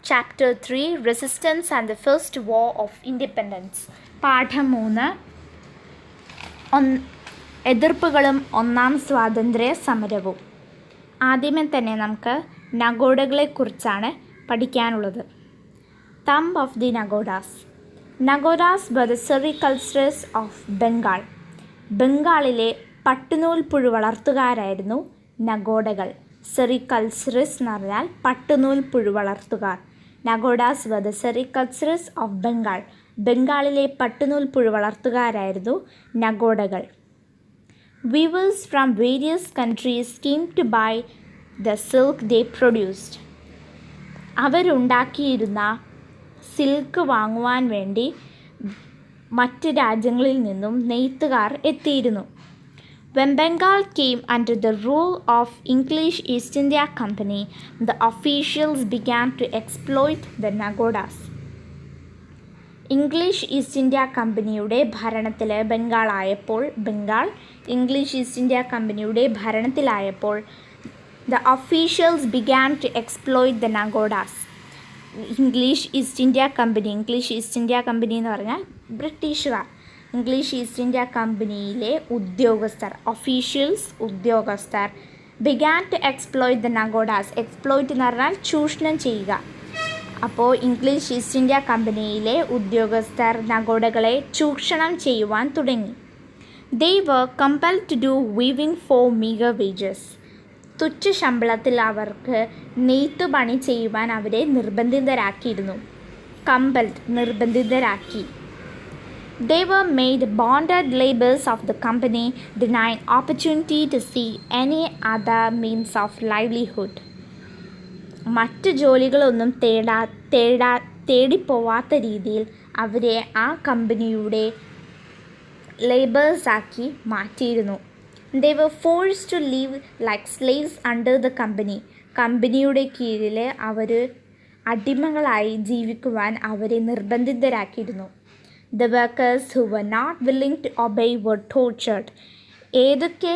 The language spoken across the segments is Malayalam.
Chapter 3 Resistance and the First War of Independence. പാഠം 3 എതിർപ്പുകളും ഒന്നാം സ്വാതന്ത്ര്യ സമരവും. ആദ്യമേ തന്നെ നമുക്ക് നഗോഡകളെക്കുറിച്ചാണ് പഠിക്കാനുള്ളത്. Thumb of the Nagodas. Nagodas were the sericulturists of Bengal. ബംഗാളിലെ പട്ടുനൂൽ പുഴു വളർത്തുകാരായിരുന്നു നഗോഡകൾ. സെറികൾച്ചറിസ്റ്റ് എന്ന് പറഞ്ഞാൽ പട്ടുനൂൽ പുഴു വളർത്തുകാർ. Nagodas were the sericulturists of Bengal. ബംഗാളിലെ പട്ടുനൂൽ പുഴു വളർത്തുകാരായിരുന്നു നഗോഡകൾ. Weavers from various countries came to buy the silk they produced. അവരുണ്ടാക്കിയിരുന്ന സിൽക്ക് വാങ്ങുവാൻ വേണ്ടി മറ്റ് രാജ്യങ്ങളിൽ നിന്നും നെയ്ത്തുകാർ എത്തിയിരുന്നു. When Bengal came under the rule of English East India Company, the officials began to exploit the Nagodas. English east India കമ്പനിയുടെ ഭരണത്തിൽ ബംഗാൾ ഇംഗ്ലീഷ് ഈസ്റ്റ് ഇന്ത്യ കമ്പനിയുടെ ഭരണത്തിലായപ്പോൾ the officials began to exploit the Nagodas. English east India company എന്ന് പറഞ്ഞാൽ ബ്രിട്ടീഷുകാർ. ഇംഗ്ലീഷ് ഈസ്റ്റ് ഇന്ത്യ കമ്പനിയിലെ ഉദ്യോഗസ്ഥർ began to exploit the Nagodas. Exploit എന്ന് പറഞ്ഞാൽ ചൂഷണം ചെയ്യുക. അപ്പോൾ ഇംഗ്ലീഷ് ഈസ്റ്റ് ഇന്ത്യ കമ്പനിയിലെ ഉദ്യോഗസ്ഥർ നഗോഡകളെ ചൂഷണം ചെയ്യുവാൻ തുടങ്ങി. They were compelled to do weaving for meager wages. തുച്ഛ ശമ്പളത്തിൽ അവർക്ക് നെയ്ത്ത് പണി ചെയ്യുവാൻ അവരെ നിർബന്ധിതരാക്കിയിരുന്നു. നിർബന്ധിതരാക്കി. They were made bonded laborers of the company, denying opportunity to see any other means of livelihood. മറ്റ് ജോലികളൊന്നും തേടിപ്പോവാത്ത രീതിയിൽ അവരെ ആ കമ്പനിയുടെ ലേബേഴ്സാക്കി മാറ്റിയിരുന്നു. They were forced to live like slaves under the company. കമ്പനിയുടെ കീഴിൽ അവർ അടിമകളായി ജീവിക്കുവാൻ അവരെ നിർബന്ധിതരാക്കിയിരുന്നു. The workers who were not willing to obey were tortured. ഏതൊക്കെ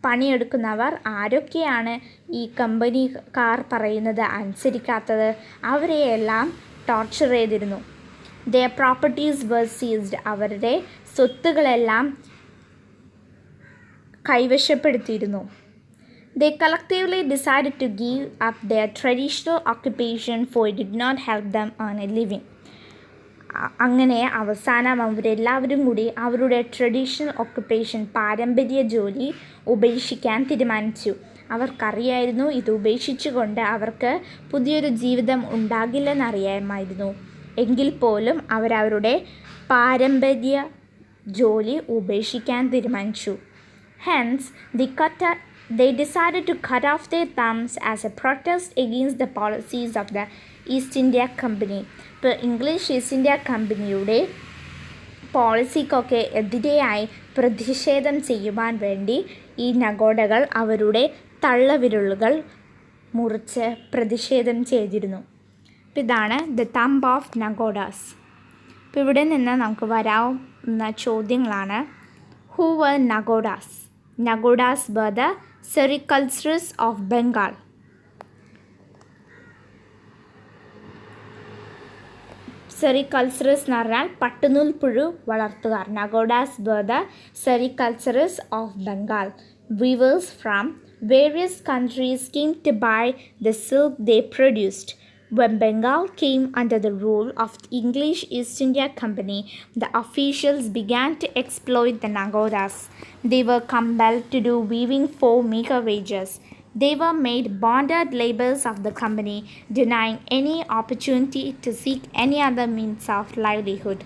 പണിയെടുക്കുന്നവർ ആരൊക്കെയാണ് ഈ കമ്പനിക്കാർ പറയുന്നത് അനുസരിക്കാത്തത് അവരെയെല്ലാം ടോർച്ചർ ചെയ്തിരുന്നു. Their properties were seized. അവരുടെ സ്വത്തുകളെല്ലാം കൈവശപ്പെടുത്തിയിരുന്നു. They collectively decided to give up their traditional occupation for it did not help them earn a living. അങ്ങനെ അവസാനം അവരെല്ലാവരും കൂടി അവരുടെ ട്രഡീഷണൽ ഓക്കുപ്പേഷൻ പാരമ്പര്യ ജോലി ഉപേക്ഷിക്കാൻ തീരുമാനിച്ചു. അവർക്കറിയായിരുന്നു ഇത് ഉപേക്ഷിച്ചുകൊണ്ട് അവർക്ക് പുതിയൊരു ജീവിതം ഉണ്ടാകില്ലെന്നറിയാമായിരുന്നു. എങ്കിൽ പോലും അവരവരുടെ പാരമ്പര്യ ജോലി ഉപേക്ഷിക്കാൻ തീരുമാനിച്ചു. Hence, they decided to cut off their thumbs as a protest against the policies of the East India Company. ഇപ്പോൾ ഇംഗ്ലീഷ് ഈസ്റ്റ് ഇന്ത്യ കമ്പനിയുടെ പോളിസിക്കൊക്കെ എതിരെയായി പ്രതിഷേധം ചെയ്യുവാൻ വേണ്ടി ഈ നഗോഡകൾ അവരുടെ തള്ളവിരലുകൾ മുറിച്ച് പ്രതിഷേധം ചെയ്തിരുന്നു. അപ്പോൾ ഇതാണ് ദ തംബ് ഓഫ് നഗോഡാസ്. അപ്പോൾ ഇവിടെ നിന്ന് നമുക്ക് വരാവുന്ന ചോദ്യങ്ങളാണ്: ഹൂ വർ നഗോഡാസ്? നഗോഡാസ് were the sericulturists of Bengal. Sericulturist എന്ന് പറഞ്ഞാൽ പട്ടുനൂൽ പുഴു വളർത്തുകാർ. Nagodas were the sericulturists of Bengal. Weavers from various countries came to buy the silk they produced. When Bengal came under the rule of the English East India Company, the officials began to exploit the Nagodas. They were compelled to do weaving for meager wages. They were made bonded laborers of the company, denying any opportunity to seek any other means of livelihood.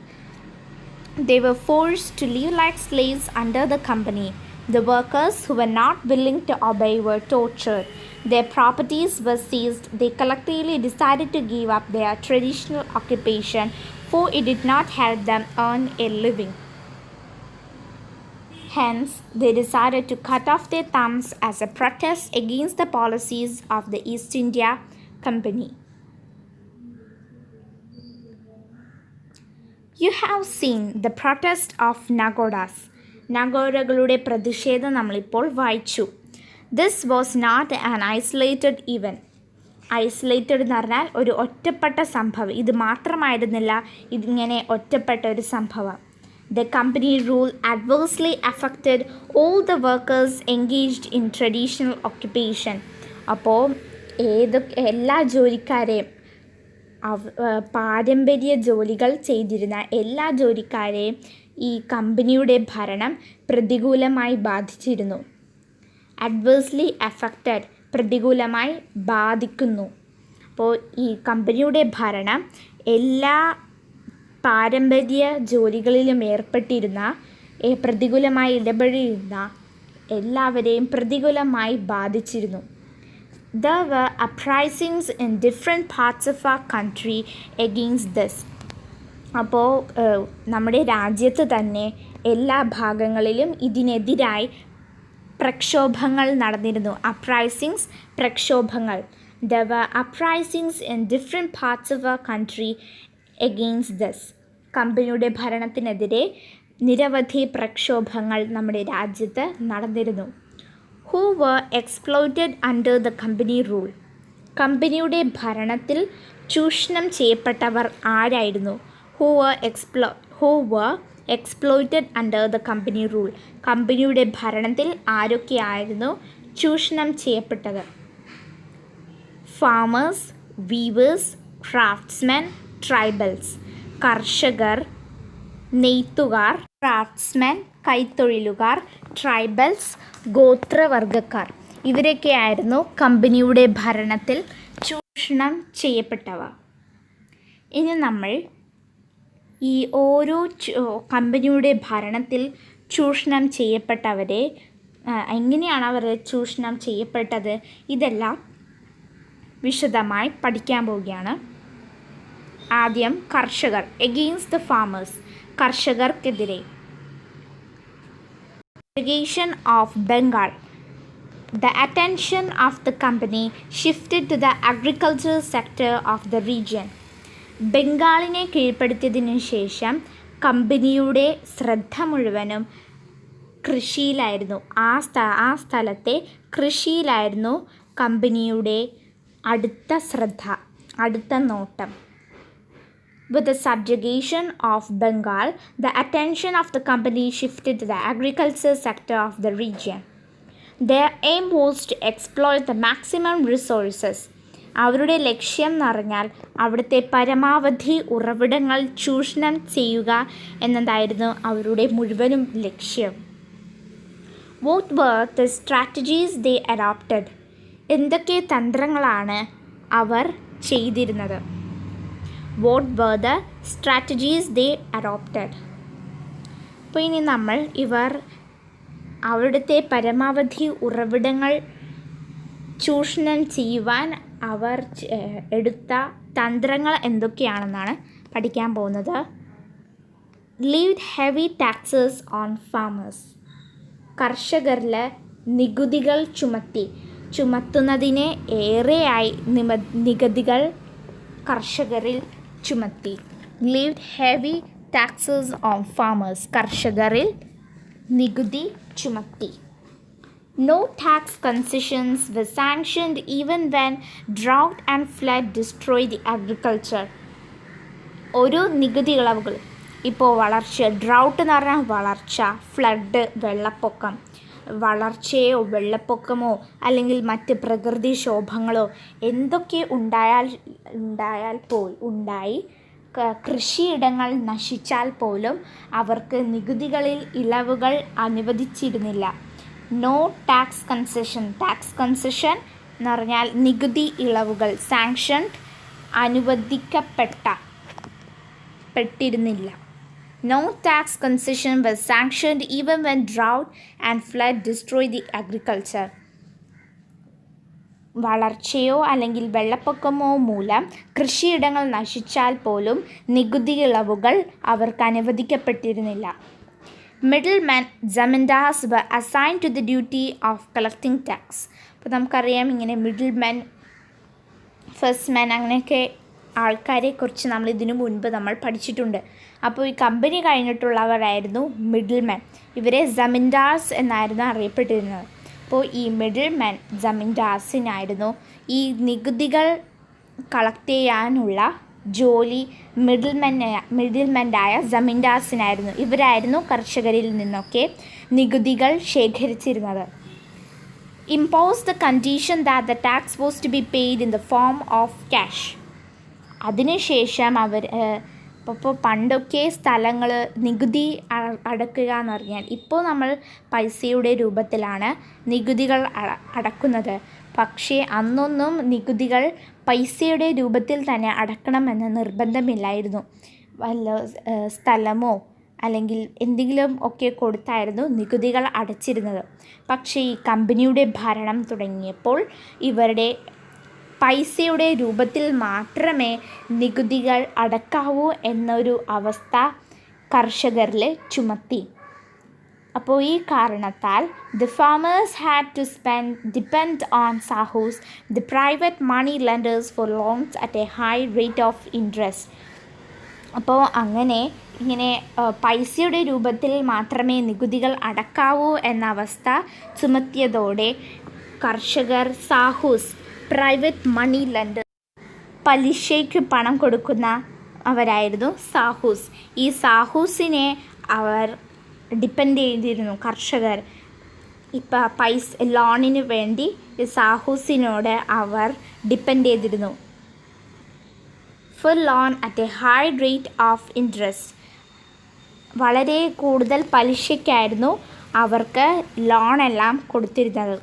They were forced to live like slaves under the company. The workers who were not willing to obey were tortured. Their properties were seized. They collectively decided to give up their traditional occupation, for it did not help them earn a living. Hence, they decided to cut off their thumbs as a protest against the policies of the East India Company. You have seen the protest of Nagodas. നഗോഡകളുടെ പ്രതിഷേധം നമ്മളിപ്പോൾ വായിച്ചു. This was not an isolated event. Isolated എന്ന് പറഞ്ഞാൽ ഒരു ഒറ്റപ്പെട്ട സംഭവം. ഇത് മാത്രമായിരുന്നില്ല, ഇതിങ്ങനെ ഒറ്റപ്പെട്ട ഒരു സംഭവം. The company rule adversely affected all the workers engaged in traditional occupation. അപ്പോൾ എല്ലാ ജോലിക്കാരെയും പാരമ്പര്യ ജോലികൾ ചെയ്തിരുന്ന എല്ലാ ജോലിക്കാരെയും ഈ കമ്പനിയുടെ ഭരണം പ്രതികൂലമായി ബാധിച്ചിരുന്നു. അഡ്വേഴ്സ്ലി അഫക്റ്റഡ്, പ്രതികൂലമായി ബാധിക്കുന്നു. അപ്പോൾ ഈ കമ്പനിയുടെ ഭരണം എല്ലാ പാരമ്പര്യ ജോലികളിലും ഏർപ്പെട്ടിരുന്ന പ്രതികൂലമായി ഇടപെടിരുന്ന എല്ലാവരെയും പ്രതികൂലമായി ബാധിച്ചിരുന്നു. There were uprisings in different parts of our country against this. അപ്പോൾ നമ്മുടെ രാജ്യത്ത് തന്നെ എല്ലാ ഭാഗങ്ങളിലും ഇതിനെതിരായി പ്രക്ഷോഭങ്ങൾ നടന്നിരുന്നു. അപ്രൈസിങ്സ്, പ്രക്ഷോഭങ്ങൾ. There were uprisings in different parts of our country against this. കമ്പനിയുടെ ഭരണത്തിനെതിരെ നിരവധി പ്രക്ഷോഭങ്ങൾ നമ്മുടെ രാജ്യത്ത് നടന്നിരുന്നു. Who were exploited under the company rule? കമ്പനിയുടെ ഭരണത്തിൽ ചൂഷണം ചെയ്യപ്പെട്ടവർ ആരായിരുന്നു? Who were exploited under the company rule? കമ്പനിയുടെ ഭരണത്തിൽ ആരൊക്കെയായിരുന്നു ചൂഷണം ചെയ്യപ്പെട്ടത്? Farmers, weavers, craftsmen, tribals. കർഷകർ, നെയ്ത്തുകാർ, ക്രാഫ്റ്റ്സ്മെൻ കൈത്തൊഴിലുകാർ, ട്രൈബൽസ് ഗോത്രവർഗക്കാർ. ഇവരൊക്കെയായിരുന്നു കമ്പനിയുടെ ഭരണത്തിൽ ചൂഷണം ചെയ്യപ്പെട്ടവ. ഇനി നമ്മൾ ഈ ഓരോ കമ്പനിയുടെ ഭരണത്തിൽ ചൂഷണം ചെയ്യപ്പെട്ടവരെ എങ്ങനെയാണ് അവർ ചൂഷണം ചെയ്യപ്പെട്ടത്, ഇതെല്ലാം വിശദമായി പഠിക്കാൻ പോവുകയാണ്. ആദ്യം കർഷകർ, എഗെയിൻസ്റ്റ് ദ ഫാമേഴ്സ്, കർഷകർക്കെതിരെ. Segregation of Bengal. The attention of the company shifted to the agricultural sector of the region. ബംഗാളിനെ കീഴ്പ്പെടുത്തിയതിനു ശേഷം കമ്പനിയുടെ ശ്രദ്ധ മുഴുവനും കൃഷിയിലായിരുന്നു. ആ സ്ഥലത്തെ കൃഷിയിലായിരുന്നു കമ്പനിയുടെ അടുത്ത നോട്ടം. With the subjugation of Bengal, the attention of the company shifted to the agriculture sector of the region. Their aim was to exploit the maximum resources. അവരുടെ ലക്ഷ്യം എന്ന് പറഞ്ഞാൽ അവിടുത്തെ പരമാവധി ഉറവിടങ്ങൾ ചൂഷണം ചെയ്യുക എന്നതായിരുന്നു അവരുടെ മുഴുവനും ലക്ഷ്യം. What were the strategies they adopted? എന്തൊക്കെ തന്ത്രങ്ങളാണ് അവർ ചെയ്തിരുന്നത്? What were the strategies they adopted? അപ്പോൾ ഇനി നമ്മൾ അവിടുത്തെ പരമാവധി ഉറവിടങ്ങൾ ചൂഷണം ചെയ്യുവാൻ അവർ എടുത്ത തന്ത്രങ്ങൾ എന്തൊക്കെയാണെന്നാണ് പഠിക്കാൻ പോകുന്നത്. Levied heavy taxes on farmers. കർഷകരിൽ നികുതികൾ ചുമത്തുന്നതിനെ ഏറെയായി നികുതികൾ കർഷകരിൽ ചുമത്തി. Levied heavy taxes on farmers. കർഷകരിൽ നികുതി ചുമത്തി. No tax concessions were sanctioned even when drought and flood destroyed the agriculture. ഒരു നികുതി ഇളവുകൾ ഇപ്പോൾ ഡ്രൗട്ട് എന്ന് പറഞ്ഞാൽ വളർച്ച, ഫ്ലഡ് വെള്ളപ്പൊക്കം, വളർച്ചയോ വെള്ളപ്പൊക്കമോ അല്ലെങ്കിൽ മറ്റ് പ്രകൃതിക്ഷോഭങ്ങളോ എന്തൊക്കെ ഉണ്ടായി കൃഷിയിടങ്ങൾ നശിച്ചാൽ പോലും അവർക്ക് നികുതികളിൽ ഇളവുകൾ അനുവദിച്ചിരുന്നില്ല. No tax concession. Tax concession എന്ന് പറഞ്ഞാൽ നികുതി ഇളവുകൾ. സാങ്ഷൻഡ് അനുവദിക്കപ്പെട്ടിരുന്നില്ല. No tax concession was sanctioned even when drought and flood destroyed the agriculture. വളർച്ചയോ അല്ലെങ്കിൽ വെള്ളപ്പൊക്കമോ മൂലം കൃഷിയിടങ്ങൾ നശിച്ചാൽ പോലും നികുതി ഇളവുകൾ അവർക്ക് അനുവദിക്കപ്പെട്ടിരുന്നില്ല. Middlemen, zamindars were assigned to the duty of collecting tax. അപ്പോൾ നമുക്കറിയാം ഇങ്ങനെ മിഡിൽമെൻ, ഫസ്റ്റ്മെൻ അങ്ങനെയൊക്കെ ആൾക്കാരെക്കുറിച്ച് നമ്മൾ ഇതിനു മുൻപ് നമ്മൾ പഠിച്ചിട്ടുണ്ട്. അപ്പോൾ ഈ കമ്പനി കഴിഞ്ഞിട്ടുള്ളവരായിരുന്നു മിഡിൽമെൻ. ഇവരെ ജമീന്ദാർസ് എന്നായിരുന്നു അറിയപ്പെട്ടിരുന്നത്. അപ്പോൾ ഈ മിഡിൽമെൻ ജമീന്ദാർസിനായിരുന്നു ഈ നികുതികൾ കളക്ട് ചെയ്യാനുള്ള ജോലി മിഡിൽമെൻ്റായ ജമീന്ദാർസിനായിരുന്നു. ഇവരായിരുന്നു കർഷകരിൽ നിന്നൊക്കെ നികുതികൾ ശേഖരിച്ചിരുന്നത്. Impose the condition that the tax was to be paid in the form of cash. അതിനുശേഷം ഇപ്പോൾ പണ്ടൊക്കെ സ്ഥലങ്ങൾ നികുതി അടക്കുക എന്ന് പറഞ്ഞാൽ, ഇപ്പോൾ നമ്മൾ പൈസയുടെ രൂപത്തിലാണ് നികുതികൾ അടക്കുന്നത്. പക്ഷേ അന്നൊന്നും നികുതികൾ പൈസയുടെ രൂപത്തിൽ തന്നെ അടക്കണമെന്ന് നിർബന്ധമില്ലായിരുന്നു. വല്ല സ്ഥലമോ അല്ലെങ്കിൽ എന്തെങ്കിലും ഒക്കെ കൊടുത്തായിരുന്നു നികുതികൾ അടച്ചിരുന്നത്. പക്ഷേ ഈ കമ്പനിയുടെ ഭരണം തുടങ്ങിയപ്പോൾ ഇവരുടെ പൈസയുടെ രൂപത്തിൽ മാത്രമേ നികുതികൾ അടക്കാവൂ എന്നൊരു അവസ്ഥ കർഷകരിൽ ചുമത്തി. അപ്പോൾ ഈ കാരണത്താൽ the farmers had to depend on സാഹൂസ്, the private money lenders for loans at a high rate of interest. അപ്പോൾ ഇങ്ങനെ പൈസയുടെ രൂപത്തിൽ മാത്രമേ നികുതികൾ അടക്കാവൂ എന്ന അവസ്ഥ ചുമത്തിയതോടെ കർഷകർ സാഹൂസ്, പ്രൈവറ്റ് മണി ലെൻഡർ, പലിശയ്ക്ക് പണം കൊടുക്കുന്ന അവരായിരുന്നു സാഹൂസ്. ഈ സാഹൂസിനെ അവർ ഡിപ്പെൻഡ് ചെയ്തിരുന്നു. കർഷകർ ഇപ്പം ലോണിന് വേണ്ടി സാഹൂസിനോട് അവർ ഡിപ്പെൻഡ് ചെയ്തിരുന്നു. Full loan at a high rate of interest. വളരെ കൂടുതൽ പലിശയ്ക്കായിരുന്നു അവർക്ക് ലോണെല്ലാം കൊടുത്തിരുന്നത്.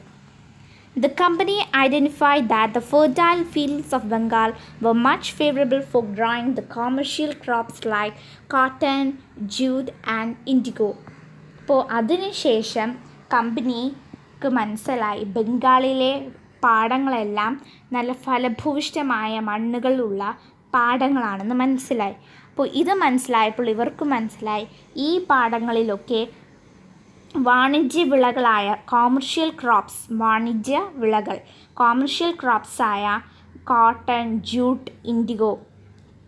The company identified that the fertile fields of Bengal were much favorable for growing the commercial crops like cotton, jute and indigo. അപ്പോൾ അതിനുശേഷം കമ്പനിക്ക് മനസ്സിലായി ബംഗാളിലെ പാടങ്ങളെല്ലാം നല്ല ഫലഭൂയിഷ്ഠമായ മണ്ണുകളുള്ള പാടങ്ങളാണെന്ന് മനസ്സിലായി. അപ്പോൾ ഇത് മനസ്സിലായപ്പോൾ ഇവർക്ക് മനസ്സിലായി ഈ പാടങ്ങളിലൊക്കെ വാണിജ്യ വിളകളായ കോമേഴ്ഷ്യൽ ക്രോപ്സായ കോട്ടൺ, ജൂട്ട്, ഇൻഡിഗോ,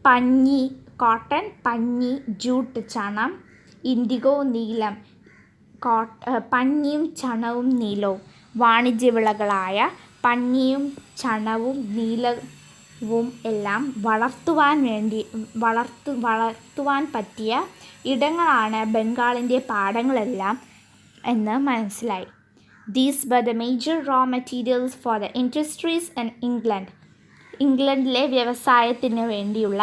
പഞ്ഞി, ജൂട്ട്, ചണം, ഇൻഡിഗോ, നീലം, പഞ്ഞിയും ചണവും നീലവും, വാണിജ്യ വിളകളായ പഞ്ഞിയും ചണവും നീലവും എല്ലാം വളർത്തുവാൻ പറ്റിയ ഇടങ്ങളാണ് ബംഗാളിൻ്റെ പാടങ്ങളെല്ലാം എന്ന് മനസ്സിലായി. These were the major raw materials for the industries in England. ഇംഗ്ലണ്ടിലെ വ്യവസായത്തിന് വേണ്ടിയുള്ള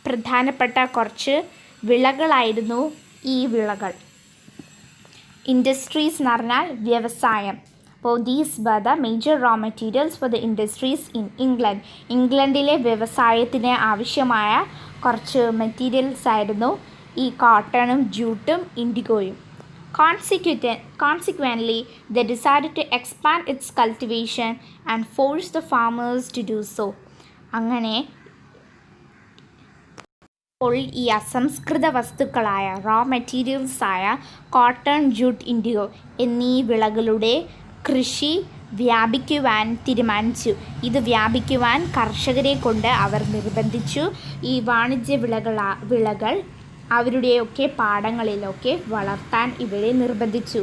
പ്രധാനപ്പെട്ട കുറച്ച് വിളകളായിരുന്നു ഈ വിളകൾ. ഇൻഡസ്ട്രീസ് എന്ന് പറഞ്ഞാൽ വ്യവസായം. അപ്പോൾ these were the major raw materials for the industries in England. ഇംഗ്ലണ്ടിലെ വ്യവസായത്തിന് ആവശ്യമായ കുറച്ച് മെറ്റീരിയൽസ് ആയിരുന്നു ഈ കോട്ടണും ജൂട്ടും ഇൻഡിഗോയും. Consequently, they decided to expand its cultivation and force the farmers to do so. അങ്ങനെ ഇപ്പോൾ ഈ അസംസ്കൃത വസ്തുക്കളായ റോ മെറ്റീരിയൽസായ കോട്ടൺ, ജൂട്ട്, ഇൻഡിഗോ എന്നീ വിളകളുടെ കൃഷി വ്യാപിക്കുവാൻ തീരുമാനിച്ചു. ഇത് വ്യാപിക്കുവാൻ കർഷകരെ കൊണ്ട് അവർ നിർബന്ധിച്ചു. ഈ വാണിജ്യ വിളകൾ അവരുടെയൊക്കെ പാടങ്ങളിലൊക്കെ വളർത്താൻ ഇവരെ നിർബന്ധിച്ചു.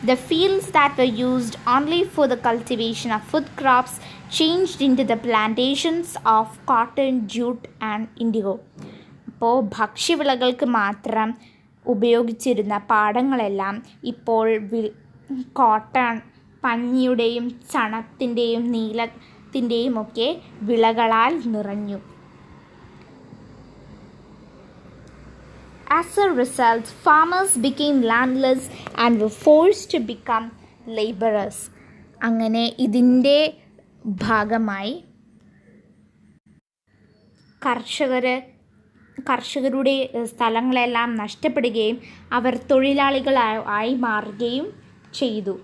The fields that were used only for the cultivation of food crops changed into the plantations of cotton, jute and indigo. അപ്പോൾ ഭക്ഷ്യവിളകൾക്ക് മാത്രം ഉപയോഗിച്ചിരുന്ന പാടങ്ങളെല്ലാം ഇപ്പോൾ കോട്ടൺ, പഞ്ഞിയുടെയും ചണത്തിൻ്റെയും നീലത്തിൻ്റെയും ഒക്കെ വിളകളാൽ നിറഞ്ഞു. As a result, farmers became landless and were forced to become laborers. അങ്ങനെ ഇതിൻ്റെ ഭാഗമായി കർഷകരുടെ സ്ഥലങ്ങളെല്ലാം നഷ്ടപ്പെടുകയും അവർ തൊഴിലാളികളായി മാറുകയും ചെയ്തു.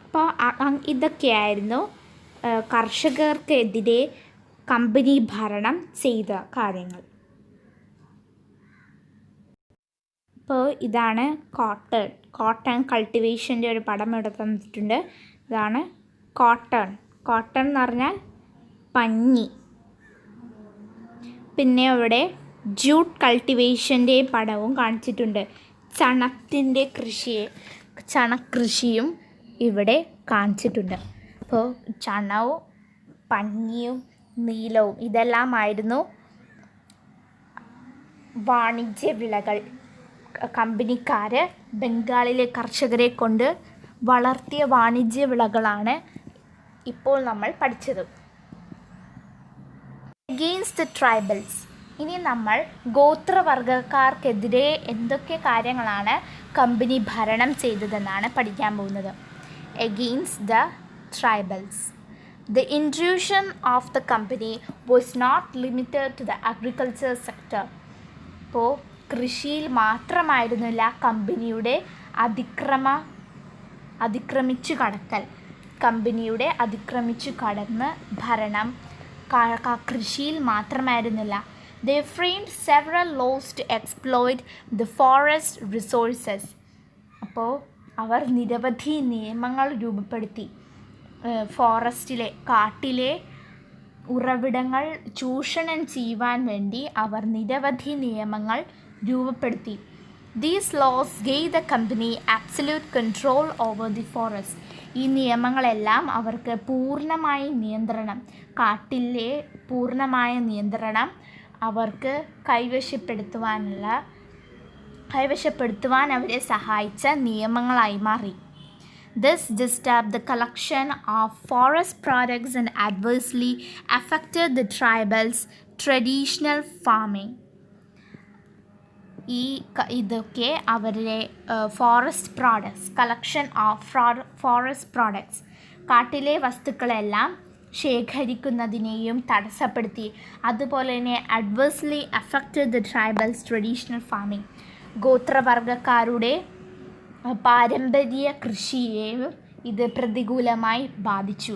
അപ്പോൾ ഇതൊക്കെയായിരുന്നു കർഷകർക്കെതിരെ കമ്പനി ഭരണം ചെയ്ത കാര്യങ്ങൾ. അപ്പോൾ ഇതാണ് കോട്ടൺ കൾട്ടിവേഷൻ്റെ ഒരു പടം ഇവിടെ തന്നിട്ടുണ്ട്. ഇതാണ് കോട്ടൺ എന്ന് പറഞ്ഞാൽ പഞ്ഞി. പിന്നെ ഇവിടെ ജൂട്ട് കൾട്ടിവേഷൻ്റെ പടവും കാണിച്ചിട്ടുണ്ട്. ചണക്കൃഷിയും ഇവിടെ കാണിച്ചിട്ടുണ്ട്. അപ്പോൾ ചണവും പഞ്ഞിയും നീലവും ഇതെല്ലാമായിരുന്നു വാണിജ്യ വിളകൾ. കമ്പനിക്കാർ ബംഗാളിലെ കർഷകരെ കൊണ്ട് വളർത്തിയ വാണിജ്യ വിളകളാണ് ഇപ്പോൾ നമ്മൾ പഠിച്ചത്. Against the tribals. ഇനി നമ്മൾ ഗോത്രവർഗക്കാർക്കെതിരെ എന്തൊക്കെ കാര്യങ്ങളാണ് കമ്പനി ഭരണം ചെയ്തതെന്നാണ് പഠിക്കാൻ പോകുന്നത്. Against the tribals. The intrusion of the company was not limited to the agriculture sector. ഇപ്പോൾ കൃഷിയിൽ മാത്രമായിരുന്നില്ല കമ്പനിയുടെ അതിക്രമിച്ചു കടക്കൽ. കമ്പനിയുടെ അതിക്രമിച്ചു കടന്ന് ഭരണം കൃഷിയിൽ മാത്രമായിരുന്നില്ല. They framed several laws to exploit the forest resources. അപ്പോൾ അവർ നിരവധി നിയമങ്ങൾ രൂപപ്പെടുത്തി. കാട്ടിലെ ഉറവിടങ്ങൾ ചൂഷണം ചെയ്യുവാൻ വേണ്ടി അവർ നിരവധി നിയമങ്ങൾ രൂപപ്പെടുത്തി. These laws gave the company absolute control over the forest. ഈ നിയമങ്ങളെല്ലാം അവർക്ക് കാട്ടിലെ പൂർണ്ണമായ നിയന്ത്രണം അവർക്ക് കൈവശപ്പെടുത്തുവാൻ അവരെ സഹായിച്ച നിയമങ്ങളായി മാറി. This disturbed the collection of forest products and adversely affected the tribals' traditional farming. ഇതൊക്കെ അവരുടെ കളക്ഷൻ ഓഫ് ഫോറസ്റ്റ് പ്രോഡക്ട്സ്, കാട്ടിലെ വസ്തുക്കളെല്ലാം ശേഖരിക്കുന്നതിനെയും തടസ്സപ്പെടുത്തി. അതുപോലെ തന്നെ adversely affected the tribals traditional farming, ഗോത്രവർഗക്കാരുടെ പാരമ്പര്യ കൃഷിയെയും ഇത് പ്രതികൂലമായി ബാധിച്ചു.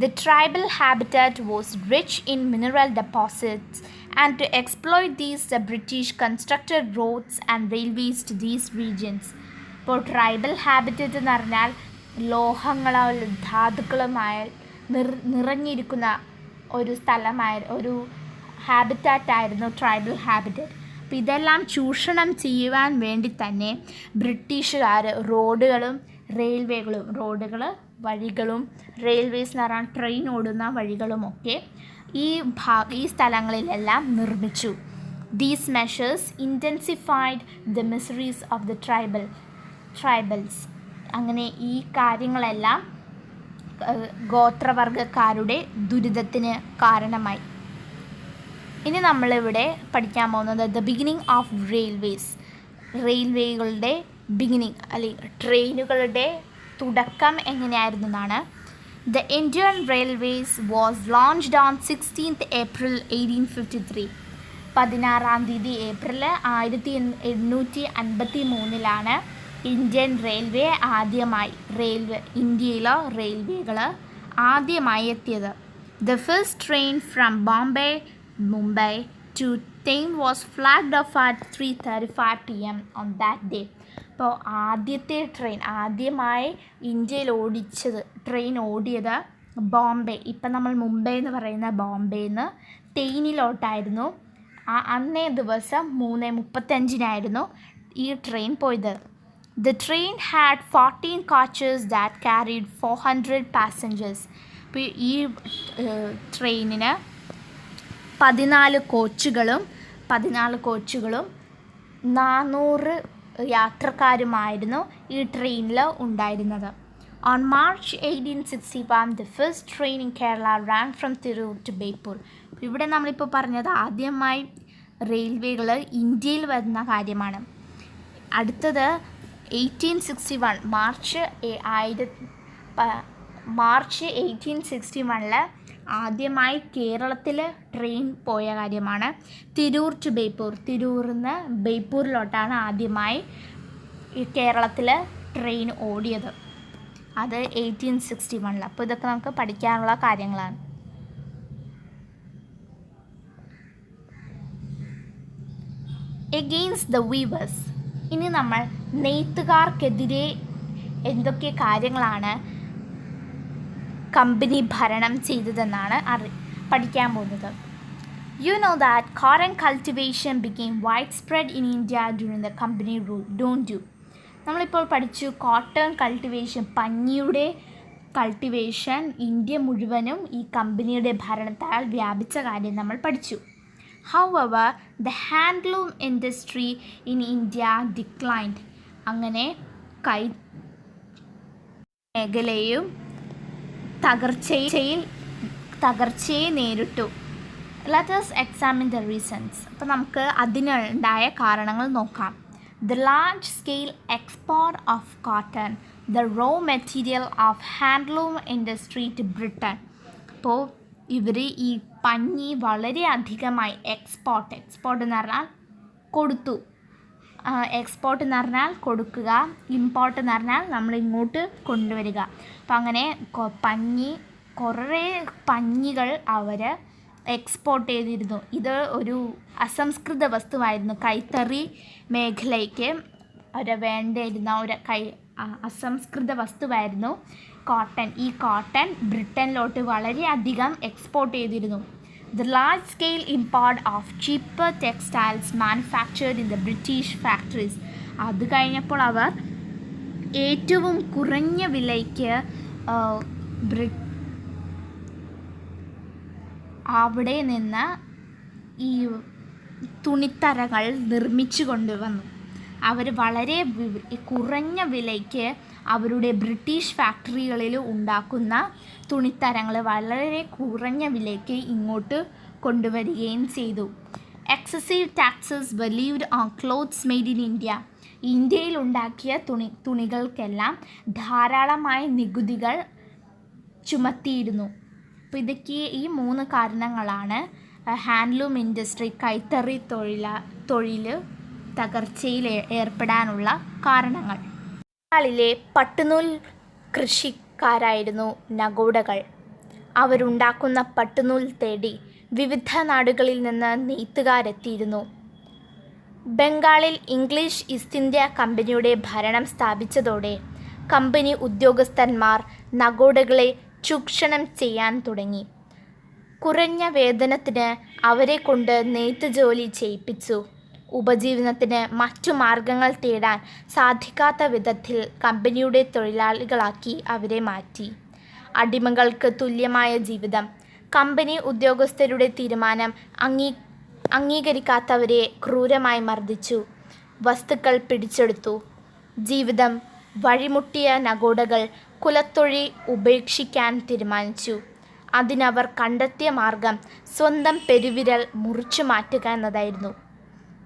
The tribal habitat was rich in mineral deposits, and to exploit these, the British constructed roads and railways to these regions. ഇപ്പോൾ ട്രൈബൽ ഹാബിറ്ററ്റ് എന്ന് പറഞ്ഞാൽ ലോഹങ്ങളാൽ ധാതുക്കളുമായി നിറഞ്ഞിരിക്കുന്ന ഒരു ഹാബിറ്റാറ്റായിരുന്നു ട്രൈബൽ ഹാബിറ്ററ്റ്. അപ്പോൾ ഇതെല്ലാം ചൂഷണം ചെയ്യുവാൻ വേണ്ടി തന്നെ ബ്രിട്ടീഷുകാർ വഴികളും റെയിൽവേസ് എന്ന് പറഞ്ഞാൽ ട്രെയിൻ ഓടുന്ന വഴികളുമൊക്കെ ഈ സ്ഥലങ്ങളിലെല്ലാം നിർമ്മിച്ചു. These measures intensified the miseries of the tribals. അങ്ങനെ ഈ കാര്യങ്ങളെല്ലാം ഗോത്രവർഗക്കാരുടെ ദുരിതത്തിന് കാരണമായി. ഇനി നമ്മളിവിടെ പഠിക്കാൻ പോകുന്നത് ദ ബിഗിനിങ് ഓഫ് റെയിൽവേകളുടെ ബിഗിനിങ് അല്ലെങ്കിൽ ട്രെയിനുകളുടെ തുടക്കം എങ്ങനെയായിരുന്നു എന്നാണ്. The Indian railways was launched on 16th April 1853. 16-ാം തീയതി ഏപ്രിൽ 1853 ഇന്ത്യൻ റെയിൽവേ ഇന്ത്യയിലെ റെയിൽവേകൾ ആദ്യമായി എത്തിയത്. The first train from Mumbai to Thane was flagged off at 3:35 PM on that day. അപ്പോൾ ആദ്യമായി ഇന്ത്യയിൽ ട്രെയിൻ ഓടിയത് ബോംബെ, ഇപ്പം നമ്മൾ മുംബൈ എന്ന് പറയുന്ന ബോംബെയിൽ നിന്ന് തെയ്നിലോട്ടായിരുന്നു. അന്നേ ദിവസം 3:35 ഈ ട്രെയിൻ പോയത്. The train had 14 coaches that carried 400 passengers. അപ്പോൾ ഈ ട്രെയിനിന് 14 കോച്ചുകളും 400 യാത്രക്കാരുമായിരുന്നു ഈ ട്രെയിനിൽ ഉണ്ടായിരുന്നത്. On March 1861, the first train in Kerala ran from Tirur to Beypore. ഇവിടെ നമ്മളിപ്പോൾ പറഞ്ഞത് ആദ്യമായി റെയിൽവേകൾ ഇന്ത്യയിൽ വരുന്ന കാര്യമാണ്. അടുത്തത് 1861 മാർച്ച് 1861 ആദ്യമായി കേരളത്തിൽ ട്രെയിൻ പോയ കാര്യമാണ്. തിരൂർ ടു ബേപ്പൂർ, തിരൂരിൽ നിന്ന് ബേപ്പൂരിലോട്ടാണ് ആദ്യമായി കേരളത്തിൽ ട്രെയിൻ ഓടിയത്. അത് 1861. അപ്പോൾ ഇതൊക്കെ നമുക്ക് പഠിക്കാനുള്ള കാര്യങ്ങളാണ്. Against the weavers. ഇനി നമ്മൾ നെയ്ത്തുകാർക്കെതിരെ എന്തൊക്കെ കാര്യങ്ങളാണ് കമ്പനി ഭരണം ചെയ്തതെന്നാണ് പഠിക്കാൻ പോകുന്നത്. You know that cotton cultivation became widespread in India during the company rule, don't you? നമ്മളിപ്പോൾ പഠിച്ചു കോട്ടൺ കൾട്ടിവേഷൻ, പഞ്ഞിയുടെ കൾട്ടിവേഷൻ ഇന്ത്യ മുഴുവനും ഈ കമ്പനിയുടെ ഭരണത്താൽ വ്യാപിച്ച കാര്യം നമ്മൾ പഠിച്ചു. However the handloom industry in India declined. അങ്ങനെ കൈ മേഖലയും തകർച്ചയെ നേരിട്ടു. Let us examine the reasons. അപ്പോൾ നമുക്ക് അതിനുണ്ടായ കാരണങ്ങൾ നോക്കാം. The large scale export of cotton, the raw material of handloom industry to Britain. അപ്പോൾ ഇവർ ഈ പഞ്ഞി വളരെ അധികമായി എക്സ്പോർട്ട് എന്ന് പറഞ്ഞാൽ കൊടുത്തു, എക്സ്പോർട്ട് എന്ന് പറഞ്ഞാൽ കൊടുക്കുക, ഇമ്പോർട്ട് എന്ന് പറഞ്ഞാൽ നമ്മൾ ഇങ്ങോട്ട് കൊണ്ടുവരിക. അപ്പം അങ്ങനെ കുറേ പഞ്ഞികൾ അവർ എക്സ്പോർട്ട് ചെയ്തിരുന്നു. ഇത് ഒരു അസംസ്കൃത വസ്തുവായിരുന്നു. കൈത്തറി മേഖലയ്ക്ക് വേണ്ടിയിരുന്ന ഒരു അസംസ്കൃത വസ്തുവായിരുന്നു കോട്ടൺ. ഈ കോട്ടൺ ബ്രിട്ടനിലോട്ട് വളരെയധികം എക്സ്പോർട്ട് ചെയ്തിരുന്നു. The large scale import of cheaper textiles manufactured in the British factories. അത് കഴിഞ്ഞപ്പോൾ അവർ ഏറ്റവും കുറഞ്ഞ വിലയ്ക്ക് അവിടെ നിന്ന് ഈ തുണിത്തരങ്ങൾ നിർമ്മിച്ചു കൊണ്ടുവന്നു. അവർ വളരെ കുറഞ്ഞ വിലയ്ക്ക് അവരുടെ ബ്രിട്ടീഷ് ഫാക്ടറികളിൽ ഉണ്ടാക്കുന്ന തുണിത്തരങ്ങൾ വളരെ കുറഞ്ഞ വിലയ്ക്ക് ഇങ്ങോട്ട് കൊണ്ടുവരികയും ചെയ്തു. Excessive taxes were levied on clothes made in India. ഇന്ത്യയിൽ ഉണ്ടാക്കിയ തുണികൾക്കെല്ലാം ധാരാളമായ നികുതികൾ ചുമത്തിയിരുന്നു. അപ്പോൾ ഇതൊക്കെ ഈ 3 കാരണങ്ങളാണ് ഹാൻഡ്ലൂം ഇൻഡസ്ട്രി, കൈത്തറി തൊഴിൽ തകർച്ചയിൽ ഏർപ്പെടാനുള്ള കാരണങ്ങൾ. ബംഗാളിലെ പട്ടുനൂൽ കൃഷിക്കാരായിരുന്നു നഗോഡകൾ. അവരുണ്ടാക്കുന്ന പട്ടുനൂൽ തേടി വിവിധ നാടുകളിൽ നിന്ന് നെയ്ത്തുകാരെത്തിയിരുന്നു. ബംഗാളിൽ ഇംഗ്ലീഷ് ഈസ്റ്റ് ഇന്ത്യ കമ്പനിയുടെ ഭരണം സ്ഥാപിച്ചതോടെ കമ്പനി ഉദ്യോഗസ്ഥന്മാർ നഗോഡകളെ ചൂഷണം ചെയ്യാൻ തുടങ്ങി. കുറഞ്ഞ വേതനത്തിന് അവരെ കൊണ്ട് നെയ്ത്ത് ജോലി ചെയ്യിപ്പിച്ചു. ഉപജീവനത്തിന് മറ്റു മാർഗങ്ങൾ തേടാൻ സാധിക്കാത്ത വിധത്തിൽ കമ്പനിയുടെ തൊഴിലാളികളാക്കി അവരെ മാറ്റി. അടിമകൾക്ക് തുല്യമായ ജീവിതം. കമ്പനി ഉദ്യോഗസ്ഥരുടെ തീരുമാനം അംഗീകരിക്കാത്തവരെ ക്രൂരമായി മർദ്ദിച്ചു. വസ്തുക്കൾ പിടിച്ചെടുത്തു. ജീവിതം വഴിമുട്ടിയ നഗോഡകൾ കുലത്തൊഴിൽ ഉപേക്ഷിക്കാൻ തീരുമാനിച്ചു. അതിനവർ കണ്ടെത്തിയ മാർഗം സ്വന്തം പെരുവിരൽ മുറിച്ചു മാറ്റുക എന്നതായിരുന്നു.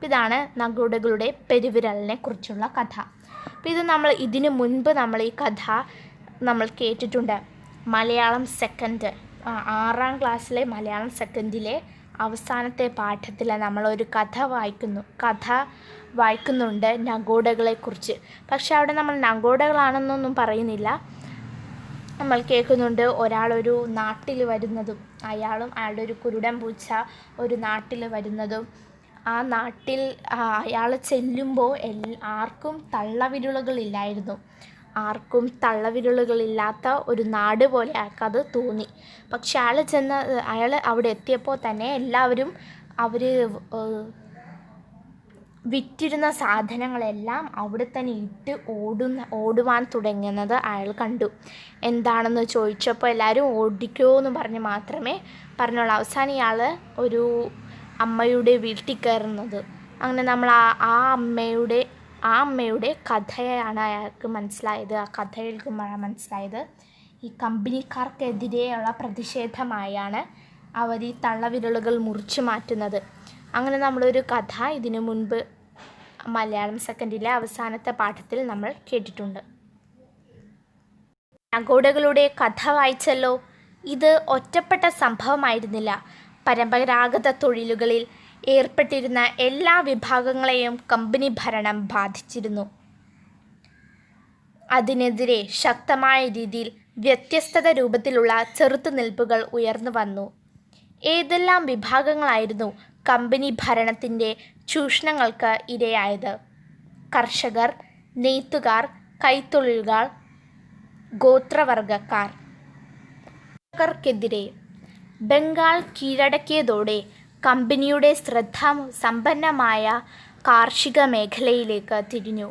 ഇതാണ് നഗോഡകളുടെ പെരുവിരലിനെ കുറിച്ചുള്ള കഥ. അപ്പോൾ ഇത് ഇതിനു മുൻപ് നമ്മൾ ഈ കഥ നമ്മൾ കേട്ടിട്ടുണ്ട്. മലയാളം സെക്കൻഡ് 6ാം ക്ലാസ്സിലെ മലയാളം സെക്കൻഡിലെ അവസാനത്തെ പാഠത്തിൽ നമ്മളൊരു കഥ വായിക്കുന്നുണ്ട് നഗോഡകളെക്കുറിച്ച്. പക്ഷെ അവിടെ നമ്മൾ നഗോഡകളാണെന്നൊന്നും പറയുന്നില്ല. നമ്മൾ കേൾക്കുന്നുണ്ട് ഒരാളൊരു നാട്ടിൽ വരുന്നതും അയാളുടെ ഒരു കുരുടൻ പൂച്ച ഒരു നാട്ടിൽ വരുന്നതും ആ നാട്ടിൽ അയാൾ ചെല്ലുമ്പോൾ ആർക്കും തള്ളവിരലുകളില്ലായിരുന്നു. ആർക്കും തള്ളവിരലുകളില്ലാത്ത ഒരു നാട് പോലെ അയാൾക്കത് തോന്നി. പക്ഷെ അയാൾ അവിടെ എത്തിയപ്പോൾ തന്നെ എല്ലാവരും അവർ വിറ്റിരുന്ന സാധനങ്ങളെല്ലാം അവിടെ തന്നെ ഇട്ട് ഓടുവാൻ തുടങ്ങുന്നത് അയാൾ കണ്ടു. എന്താണെന്ന് ചോദിച്ചപ്പോൾ എല്ലാവരും ഓടിക്കോ എന്ന് പറഞ്ഞ് മാത്രമേ പറഞ്ഞുള്ളൂ. അവസാനം ഇയാൾ ഒരു അമ്മയുടെ വീട്ടിൽ കയറുന്നത്. അങ്ങനെ നമ്മൾ ആ അമ്മയുടെ കഥയാണ് അയാൾക്ക് മനസ്സിലായത്. ആ കഥ കേൾക്കുമ്പോഴാണ് മനസ്സിലായത് ഈ കമ്പനിക്കാർക്കെതിരെയുള്ള പ്രതിഷേധമായാണ് അവർ ഈ തള്ളവിരലുകൾ മുറിച്ചു മാറ്റുന്നത്. അങ്ങനെ നമ്മളൊരു കഥ ഇതിനു മുൻപ് മലയാളം സെക്കൻഡിലെ അവസാനത്തെ പാഠത്തിൽ നമ്മൾ കേട്ടിട്ടുണ്ട്. നഗോഡകളുടെ കഥ വായിച്ചല്ലോ. ഇത് ഒറ്റപ്പെട്ട സംഭവമായിരുന്നില്ല. പരമ്പരാഗത തൊഴിലുകളിൽ ഏർപ്പെട്ടിരുന്ന എല്ലാ വിഭാഗങ്ങളെയും കമ്പനി ഭരണം ബാധിച്ചിരുന്നു. അതിനെതിരെ ശക്തമായ രീതിയിൽ വ്യത്യസ്ത രൂപത്തിലുള്ള ചെറുത്തുനിൽപ്പുകൾ ഉയർന്നു വന്നു. ഏതെല്ലാം വിഭാഗങ്ങളായിരുന്നു കമ്പനി ഭരണത്തിൻ്റെ ചൂഷണങ്ങൾക്ക് ഇരയായത്? കർഷകർ, നെയ്ത്തുകാർ, കൈത്തൊഴിലുകാർ, ഗോത്രവർഗക്കാർ. കർഷകർക്കെതിരെ ബംഗാൾ കീഴടക്കിയതോടെ കമ്പനിയുടെ ശ്രദ്ധ സമ്പന്നമായ കാർഷിക മേഖലയിലേക്ക് തിരിഞ്ഞു.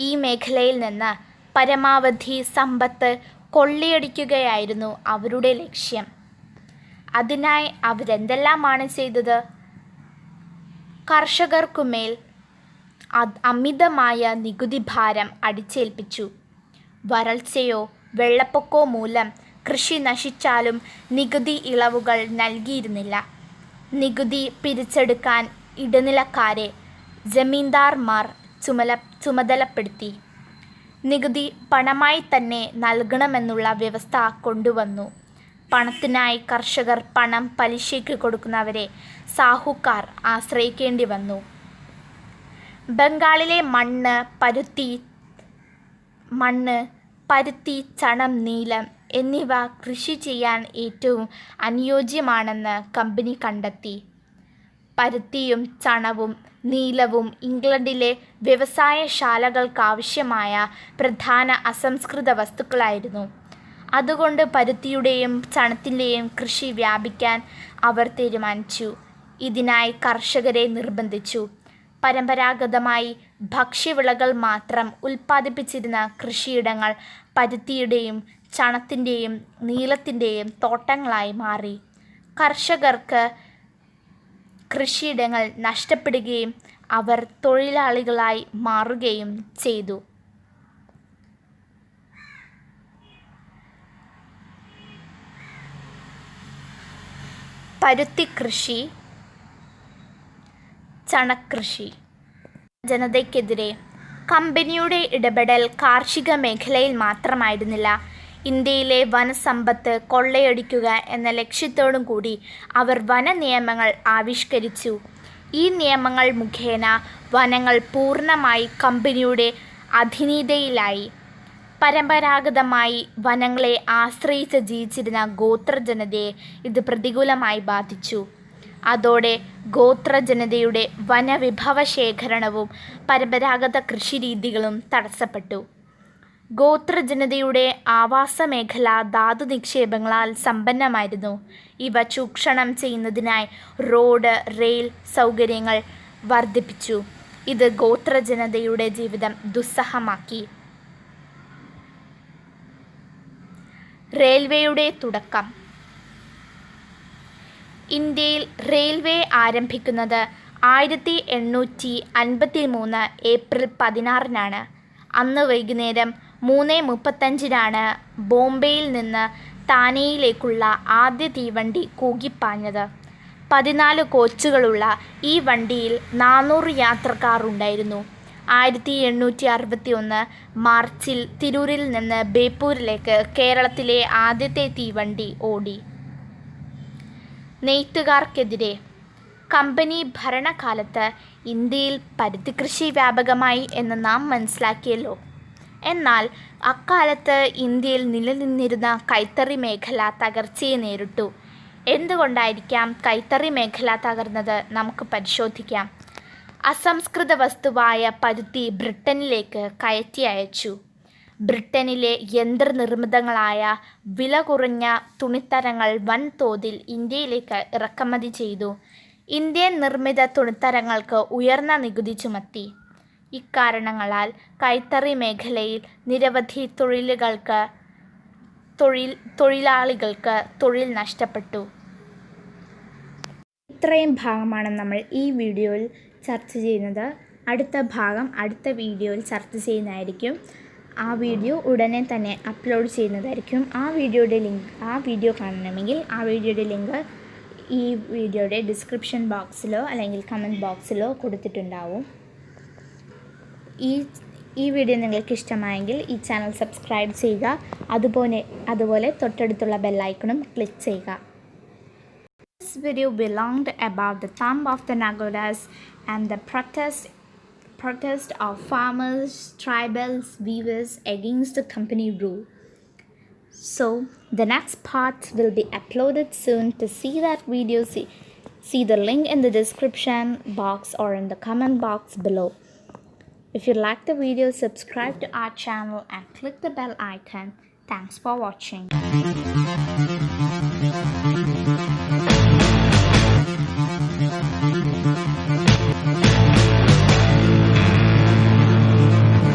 ഈ മേഖലയിൽ നിന്ന് പരമാവധി സമ്പത്ത് കൊള്ളയടിക്കുകയായിരുന്നു അവരുടെ ലക്ഷ്യം. അതിനായി അവരെന്തെല്ലാമാണ് ചെയ്തത്? കർഷകർക്കുമേൽ അമിതമായ നികുതി ഭാരം അടിച്ചേൽപ്പിച്ചു. വരൾച്ചയോ വെള്ളപ്പൊക്കമോ മൂലം കൃഷി നശിച്ചാലും നികുതി ഇളവുകൾ നൽകിയിരുന്നില്ല. നികുതി പിരിച്ചെടുക്കാൻ ഇടനിലക്കാരെ ജമീന്ദാർമാർ ചുമതലപ്പെടുത്തി. നികുതി പണമായി തന്നെ നൽകണമെന്നുള്ള വ്യവസ്ഥ കൊണ്ടുവന്നു. പണത്തിനായി കർഷകർ പണം പലിശയ്ക്ക് കൊടുക്കുന്നവരെ സാഹുക്കാർ ആശ്രയിക്കേണ്ടി വന്നു. ബംഗാളിലെ മണ്ണ്, പരുത്തി, ചണം, നീലം എന്നിവ കൃഷി ചെയ്യാൻ ഏറ്റവും അനുയോജ്യമാണെന്ന് കമ്പനി കണ്ടെത്തി. പരുത്തിയും ചണവും നീലവും ഇംഗ്ലണ്ടിലെ വ്യവസായശാലകൾക്കാവശ്യമായ പ്രധാന അസംസ്കൃത വസ്തുക്കളായിരുന്നു. അതുകൊണ്ട് പരുത്തിയുടെയും ചണത്തിൻ്റെയും കൃഷി വ്യാപിക്കാൻ അവർ തീരുമാനിച്ചു. ഇതിനായി കർഷകരെ നിർബന്ധിച്ചു. പരമ്പരാഗതമായി ഭക്ഷ്യവിളകൾ മാത്രം ഉൽപ്പാദിപ്പിച്ചിരുന്ന കൃഷിയിടങ്ങൾ പരുത്തിയുടെയും ചണത്തിൻ്റെയും നീലത്തിൻ്റെയും തോട്ടങ്ങളായി മാറി. കർഷകർക്ക് കൃഷിയിടങ്ങൾ നഷ്ടപ്പെടുകയും അവർ തൊഴിലാളികളായി മാറുകയും ചെയ്തു. പരുത്തിക്കൃഷി, ചണക്കൃഷി. ജനതയ്ക്കെതിരെ കമ്പനിയുടെ ഇടപെടൽ കാർഷിക മേഖലയിൽ മാത്രമായിരുന്നില്ല. ഇന്ത്യയിലെ വനസമ്പത്ത് കൊള്ളയടിക്കുക എന്ന ലക്ഷ്യത്തോടും കൂടി അവർ വനനിയമങ്ങൾ ആവിഷ്കരിച്ചു. ഈ നിയമങ്ങൾ മുഖേന വനങ്ങൾ പൂർണ്ണമായി കമ്പനിയുടെ അധീനതയിലായി. പരമ്പരാഗതമായി വനങ്ങളെ ആശ്രയിച്ച് ജീവിച്ചിരുന്ന ഗോത്രജനതയെ ഇത് പ്രതികൂലമായി ബാധിച്ചു. അതോടെ ഗോത്രജനതയുടെ വനവിഭവശേഖരണവും പരമ്പരാഗത കൃഷിരീതികളും തടസ്സപ്പെട്ടു. ഗോത്രജനതയുടെ ആവാസമേഖല ധാതു നിക്ഷേപങ്ങളാൽ സമ്പന്നമായിരുന്നു. ഇവ ചൂഷണം ചെയ്യുന്നതിനായി റോഡ്, റെയിൽ സൗകര്യങ്ങൾ വർദ്ധിപ്പിച്ചു. ഇത് ഗോത്രജനതയുടെ ജീവിതം ദുസ്സഹമാക്കി. റെയിൽവേയുടെ തുടക്കം. ഇന്ത്യയിൽ റെയിൽവേ ആരംഭിക്കുന്നത് 1853 ഏപ്രിൽ 16 അന്ന് വൈകുന്നേരം 3:35 ബോംബെയിൽ നിന്ന് താനെയിലേക്കുള്ള ആദ്യ തീവണ്ടി കൂകിപ്പാഞ്ഞത്. 14 കോച്ചുകളുള്ള ഈ വണ്ടിയിൽ 400 യാത്രക്കാർ ഉണ്ടായിരുന്നു. 1861 മാർച്ചിൽ തിരൂരിൽ നിന്ന് ബേപ്പൂരിലേക്ക് കേരളത്തിലെ ആദ്യത്തെ തീവണ്ടി ഓടി. നെയ്ത്തുകാർക്കെതിരെ. കമ്പനി ഭരണകാലത്ത് ഇന്ത്യയിൽ പരുത്തിക്കൃഷി വ്യാപകമായി എന്ന് നാം മനസ്സിലാക്കിയല്ലോ. എന്നാൽ അക്കാലത്ത് ഇന്ത്യയിൽ നിലനിന്നിരുന്ന കൈത്തറി മേഖല തകർച്ചയെ നേരിട്ടു. എന്തുകൊണ്ടായിരിക്കാം കൈത്തറി മേഖല തകർന്നത്? നമുക്ക് പരിശോധിക്കാം. അസംസ്കൃത വസ്തുവായ പരുത്തി ബ്രിട്ടനിലേക്ക് കയറ്റി അയച്ചു. ബ്രിട്ടനിലെ യന്ത്രനിർമ്മിതങ്ങളായ വില കുറഞ്ഞ തുണിത്തരങ്ങൾ വൻതോതിൽ ഇന്ത്യയിലേക്ക് ഇറക്കുമതി ചെയ്തു. ഇന്ത്യൻ നിർമ്മിത തുണിത്തരങ്ങൾക്ക് ഉയർന്ന നികുതി ചുമത്തി. ഇക്കാരണങ്ങളാൽ കൈത്തറി മേഖലയിൽ നിരവധി തൊഴിലാളികൾക്ക് തൊഴിൽ നഷ്ടപ്പെട്ടു. ഇത്രയും ഭാഗമാണ് നമ്മൾ ഈ വീഡിയോയിൽ ചർച്ച ചെയ്യുന്നത്. അടുത്ത ഭാഗം അടുത്ത വീഡിയോയിൽ ചർച്ച ചെയ്യുന്നതായിരിക്കും. ആ വീഡിയോ ഉടനെ തന്നെ അപ്ലോഡ് ചെയ്യുന്നതായിരിക്കും. ആ വീഡിയോ കാണണമെങ്കിൽ ആ വീഡിയോയുടെ ലിങ്ക് ഈ വീഡിയോയുടെ ഡിസ്ക്രിപ്ഷൻ ബോക്സിലോ അല്ലെങ്കിൽ കമൻറ്റ് ബോക്സിലോ കൊടുത്തിട്ടുണ്ടാവും. ഈ വീഡിയോ നിങ്ങൾക്ക് ഇഷ്ടമായെങ്കിൽ ഈ ചാനൽ സബ്സ്ക്രൈബ് ചെയ്യുക. അതുപോലെ തൊട്ടടുത്തുള്ള ബെല്ലൈക്കണും ക്ലിക്ക് ചെയ്യുക. This video belonged about the thumb of the Nagodas and the protest of farmers, tribals, weavers against the company rule. So the next part will be uploaded soon. To see that video, see the link in the description box or in the comment box below. If you like the video, subscribe to our channel and click the bell icon. Thanks for watching.